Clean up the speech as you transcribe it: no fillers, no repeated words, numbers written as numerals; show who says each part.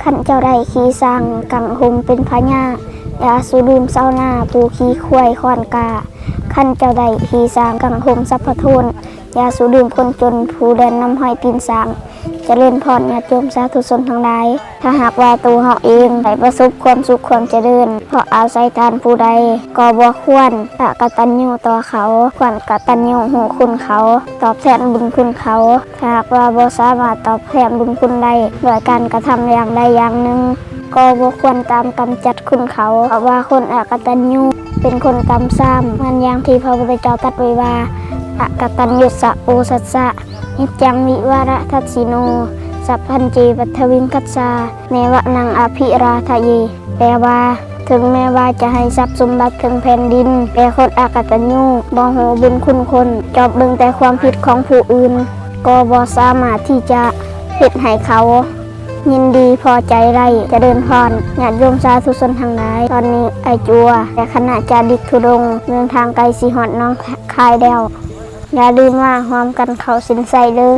Speaker 1: ขันเจ้าได้ขี่สร้างกังหมเป็นพญายาสูดูมเศร้าหน้าปูขี่ควายขวานกาขันเจ้าได้ขี่สร้างกังหมสัพพโทนยาสูดูมคนจนผู้เดินนำห้อยตีนสร้างจะเล่นพรญาติโยมสาธุชนทั้งหลายถ้าหากว่าตัวเฮาเองได้ประสบความสุขความเจริญเพราะอาศัยทานผู้ใดก็บ่ควรกตัญญูต่อเขาควรกตัญญูหูคุณเขาตอบแทนบุญคุณเขาถ้าหากว่าบ่สามารถตอบแทนบุญคุณได้ด้วยการกระทำอย่างใดอย่างหนึ่งก็บ่ควรตามกำจัดคุณเขาเพราะว่าคนอกตัญญูเป็นคนกรรมซ้ำเหมือนอย่างที่พระพุทธเจ้าตรัสไว้ว่าอกตัญญูสะโอสัสสะนิจจังวิวาระทัสสิโนสัพพัญจีปัทวิงคัสสาเนวะนังอภิราทะเยแปลว่าถึงแม้ว่าจะให้ทรัพย์สมบัติถึงแผ่นดินแต่คนอกตัญญูบ่ฮู้บุญคุณคนจอบเบิ่งแต่ความผิดของผู้อื่นก็บ่สามารถที่จะเฮ็ดให้เขายินดีพอใจได้จะเดินพรญาติโยมสาธุชนทั้งหลายตอนนี้ไอจัวแต่คณะจาริกธุดงค์เดินทางไกลสิฮอดน้องคายแล้วอย่าลืมว่าหอมกันเข้าสินใส่เด้อ